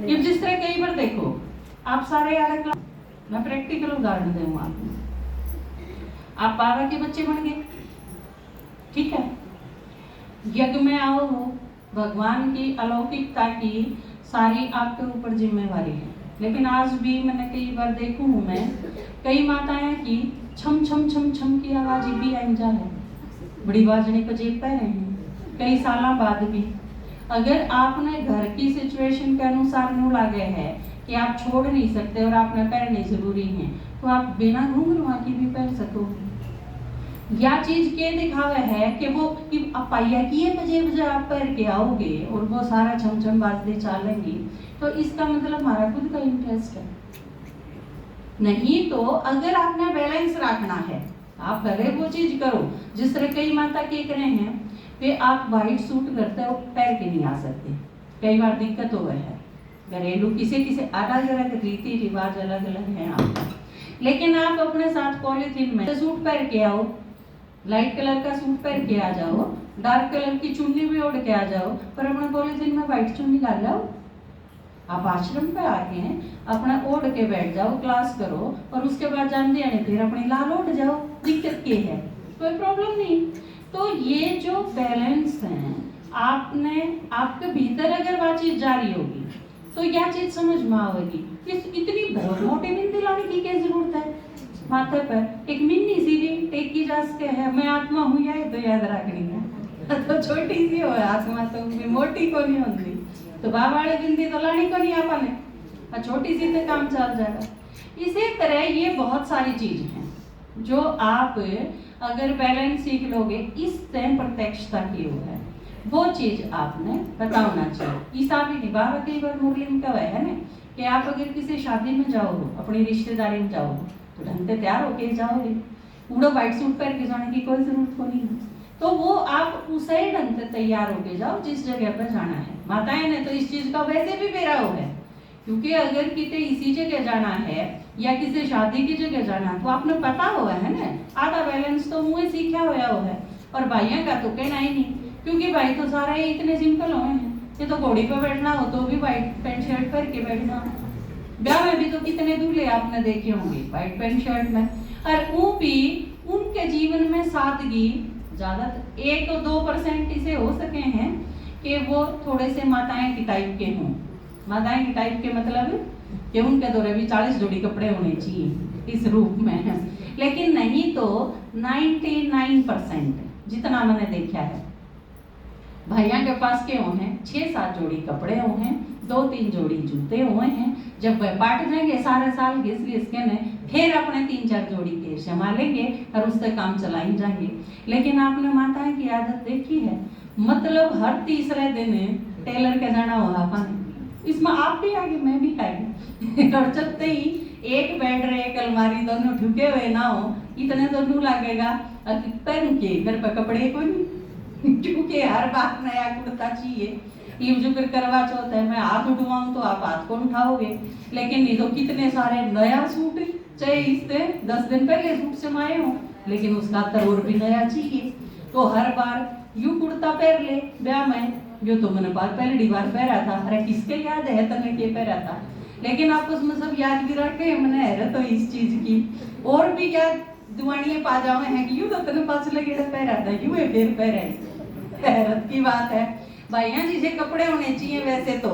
कि जिस तरह कई बार देखो आप सारे अलग, मैं प्रैक्टिकल उदाहरण दूंगा आपको। आप बाबा के बच्चे बन गए, ठीक है, यज्ञ में आओ हो, भगवान की अलौकिकता की सारी आपके ऊपर जिम्मेवारी है। लेकिन आज भी मैंने कई बार देखूं हूं मैं, कई माताएं की छम छम छम छम की आवाज भी आइंजा है, बड़ी बाजने को जेब पह रहे हैं कई साल बाद भी। अगर आपने घर की सिचुएशन के अनुसार नू लागे है कि आप छोड़ नहीं सकते और आपने पहननी जरूरी है, तो आप बिना घुंघरुआ की भी पहन सकोगे। या चीज के दिखावे है कि वो कि पाइया की बजे बजे आप पहन के आओगे और वो सारा छमछम बाजते चलेंगी, तो इसका मतलब हमारा खुद का इंटरेस्ट है नहीं। तो अगर आपने बैलेंस रखना है, आप पहले वो चीज करो जिस तरह कई माता के करे हैं कि आप व्हाइट सूट करते हो पहन के नहीं आ सकते, कई बार दिक्कत हो है घरेलू, किसी किसी अलग अलग रीति रिवाज अलग अलग है आपका। लेकिन आप अपने साथ पॉलिथीन में सूट पहन के आओ, लाइट कलर का सूट पहन के आ जाओ, डार्क कलर की चुन्नी भी ओढ़ के आ जाओ, पर अपने पॉलिथीन में व्हाइट चुन्नी डाल जाओ। आप आश्रम पे आके अपना ओढ़ के बैठ जाओ, क्लास करो और उसके बाद जानते हैं फिर अपनी लाल ओढ़ जाओ, दिक्कत क्या है, कोई प्रॉब्लम नहीं। तो ये जो बैलेंस है आपने आपके भीतर अगर वो चीज जारी होगी तो यह चीज समझ में आएगी। इतनी बहुत मोटी बिंदी लाने की क्या जरूरत है, माथे पर एक मिनी सी भी टेकी जा सके है, मैं आत्मा हूँ या तो याद रखनी है तो छोटी सी हो आत्मा, तो मोटी को नहीं होती, तो बाबाड़े बिंदी तो लानी को नहीं आपने, छोटी सी तो काम चल जाएगा। इसी तरह ये बहुत सारी चीजें हैं जो आप अगर बैलेंस सीख लोगे, इस टाइम प्रत्यक्षता की ओर है, वो चीज आपने बताना चाहिए। ईसा भी निभा कई बार मुरली में क्या है ना कि आप अगर किसी शादी में जाओ, अपनी रिश्तेदारी में जाओ, तो ढंग से तैयार होके जाओगे, पूरा व्हाइट सूट पहन के जाने की कोई जरूरत को नहीं है। तो वो आप उसे ढंग से तैयार होके जाओ जिस जगह पर जाना है। माताएं ने तो इस चीज का वैसे भी बेरा हो है, क्योंकि अगर किसी इसी जगह जाना है या किसी शादी की जगह जाना है तो आपने पता हुआ है ना, आधा बैलेंस तो मुझे सीखा हुआ हो है। और भाइयों का तो कहना ही नहीं, क्योंकि भाई तो सारे इतने सिंपल हुए हैं, ये तो घोड़ी पर बैठना हो तो भी व्हाइट पैंट शर्ट पहन के बैठना, ब्याह में भी तो कितने दूल्हे आपने देखे होंगे व्हाइट पैंट शर्ट में। और वो भी उनके जीवन में सादगी ज्यादा 1-2% इसे हो सके हैं कि वो थोड़े से माताएं की टाइप के हों। माताएं की टाइप के मतलब कि उनके दौरे भी 40 जोड़ी कपड़े होने चाहिए इस रूप में, लेकिन नहीं तो 99% जितना मैंने देखा है भैया के पास के हुए हैं 6-7 जोड़ी कपड़े हुए हैं, 2-3 जोड़ी जूते हुए हैं। जब वह पाट जाएंगे सारे साल घिस घिस के ने फिर अपने 3-4 जोड़ी के संभालेंगे और उससे काम चलाई जाएंगे। लेकिन आपने माताएं की आदत देखी है, मतलब हर तीसरे दिन टेलर के जाना हुआ अपन, इसमें आप भी आगे मैं भी आगे और जब तक ही एक बेड रे एक अलमारी दोनों ढुके हुए ना हो, इतने तो नू लगेगा पहन के घर पर कपड़े को नहीं, क्योंकि हर बात नया कुर्ता चाहिए। ये जो फिर करवा चौथ है, मैं हाथ उठवाऊं तो आप हाथ कौन उठाओगे, लेकिन नहीं तो कितने सारे नया सूट, चाहे इससे 10 दिन पहले सूट समाये हो, लेकिन उसका तरोर भी नया चाहिए। तो हर बार यूं कुर्ता पहन ले ब्याह में, जो तो मैंने बार पहली बार पहरा था, अरे किसके याद है तने के पहरा था, लेकिन आप उसमें सब याद भी रखे मैंने हैरत हो इस चीज की। और भी क्या दुआनिये पा जावे हैं कि यूं तो तने पास लगे पहरा था, यूं फिर पहरा, हैरत की बात है। भाइयां जिसे कपड़े होने चाहिए वैसे तो,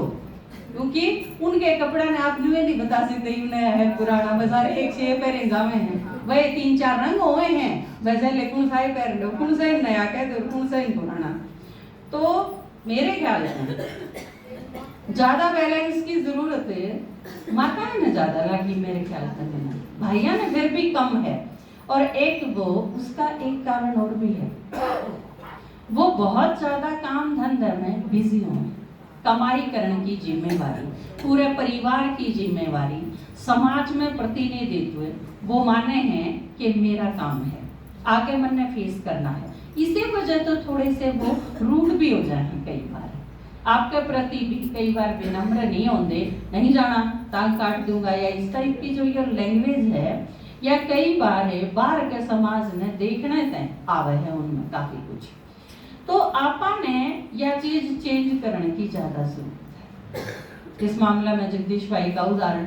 क्योंकि उनके कपड़े ने आप न्यू नहीं बता सकते नया है पुराना, बाजार एक से पहरे गावे हैं, वह 3-4 रंग हुए हैं, वैसे लेकिन सारे पहन लो, कौन सा नया कह दो, कौन सा पुराना। तो मेरे ख्याल से ज्यादा बैलेंस की जरूरत है माताएं ने ज्यादा लगी मेरे ख्याल से, भाइयों ने फिर भी कम है। और एक वो उसका एक कारण और भी है, वो बहुत ज्यादा काम धंधे में बिजी हो, कमाई करने की जिम्मेवारी, पूरे परिवार की जिम्मेवारी, समाज में प्रतिनिधित्व वो माने हैं कि मेरा काम है, आगे मैंने फेस करना है। इसी वजह तो थोड़े से वो रूड भी हो जाए हैं, कई बार आपके प्रति भी कई बार विनम्र नहीं होंगे, नहीं जाना टांग काट दूंगा, या इस टाइप की जो ये लैंग्वेज है, या कई बार है बाहर के समाज ने देखने तय आवे है उनमें काफी कुछ। तो आपा ने यह चीज चेंज करने की ज्यादा जरूरत है। इस मामला में जगदीश भाई का उदाहरण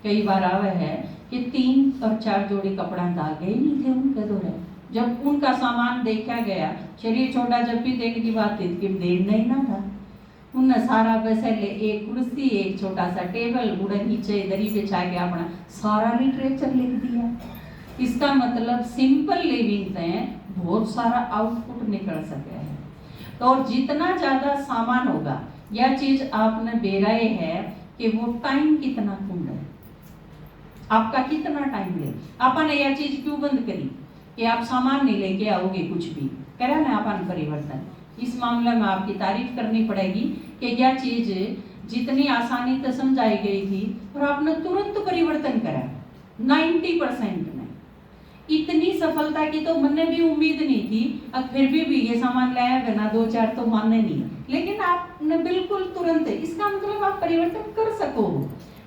कई बार आवे है कि 3 और 4 जोड़ी कपड़ा दागे ही नहीं थे उनके दौरे। जब उनका सामान देखा गया, शरीर छोटा जब भी देखने की बात थी कि देर नहीं ना था, उनने सारा पैसे ले, एक कुर्सी, एक छोटा सा टेबल, बूढ़े नीचे दरी बिछा के अपना सारा लिटरेचर लिख दिया। इसका मतलब सिंपल लिविंग से बहुत सारा आउटपुट निकल सके है। तो और जितना ज्यादा सामान होगा, यह चीज आपने बेराए है कि वो टाइम कितना कम है, आपका कितना टाइम ले। आपने यह चीज क्यों बंद करी कि आप सामान नहीं लेके आओगे, कुछ भी करा ना अपन परिवर्तन। इस मामले में आपकी तारीफ करनी पड़ेगी कि यह चीज जितनी आसानी से समझाई गई थी और आपने तुरंत परिवर्तन करा 90% में। इतनी सफलता की तो मैंने भी उम्मीद नहीं थी। अब फिर भी ये सामान लाया बिना 2-4 तो मानने नहीं, लेकिन आपने बिल्कुल तुरंत, इसका मतलब आप परिवर्तन कर सको,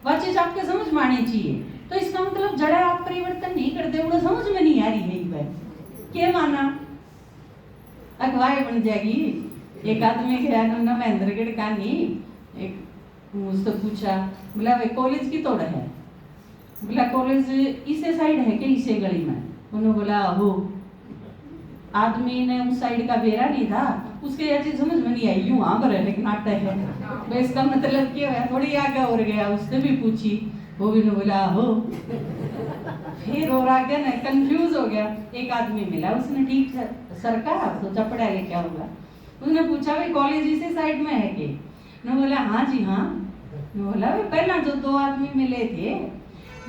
वह चीज आपके समझ में आनी चाहिए। तो इसका मतलब जरा आप परिवर्तन नहीं करते, वो समझ में नहीं आ रही है। एक बार क्या माना अखबार बन जाएगी। एक आदमी गया ना महेंद्रगढ़ का नहीं, एक मुझसे पूछा, बोला वे कॉलेज की तोड़ है, बोला कॉलेज इसे साइड है कि इसे गली में, उन्होंने बोला हो। आदमी ने उस साइड का बेरा नहीं था, उसके यह चीज समझ में नहीं आई, यूं हाँ पर एक नाटक है, इसका मतलब क्या है। थोड़ी आगे और गया, उसने भी पूछी, वो भी ने बोला हो। फिर और आगे ना कंफ्यूज हो गया। एक आदमी मिला, उसने ठीक सरकार सोचा पढ़ा लिखा होगा, उसने पूछा भाई कॉलेज इसी साइड में है कि, ने बोला हाँ जी हाँ। ने बोला भाई पहला जो 2 आदमी मिले थे,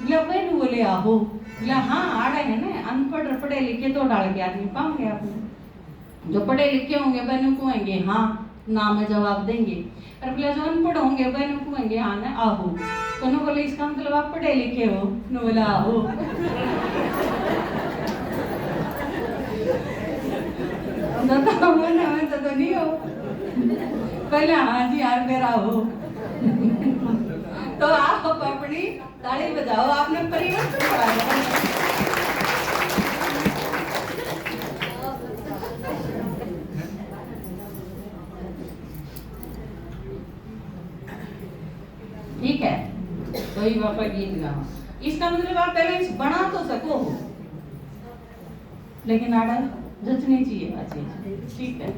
बोला भाई ने बोले आहो, बोला हाँ आड़े है ना, अनपढ़ पढ़े लिखे तो डाल के आदमी पाओगे आपने, जो पढ़े लिखे होंगे बहनों को होंगे हाँ ना में जवाब देंगे, और बोला जो अनपढ़ होंगे बहनों को होंगे हाँ ना आहो। तो उन्होंने बोले इसका मतलब आप पढ़े लिखे हो, ने बोला आहो। तो नहीं हो, पहले हाँ जी यार मेरा हो। तो आप अपनी ताली बजाओ, आपने परिवर्तन करा। ठीक है, तो ही बापा गीत गाओ। इसका मतलब आप बैलेंस बना तो सको हो, लेकिन आड़ा जचनी चाहिए, ठीक है।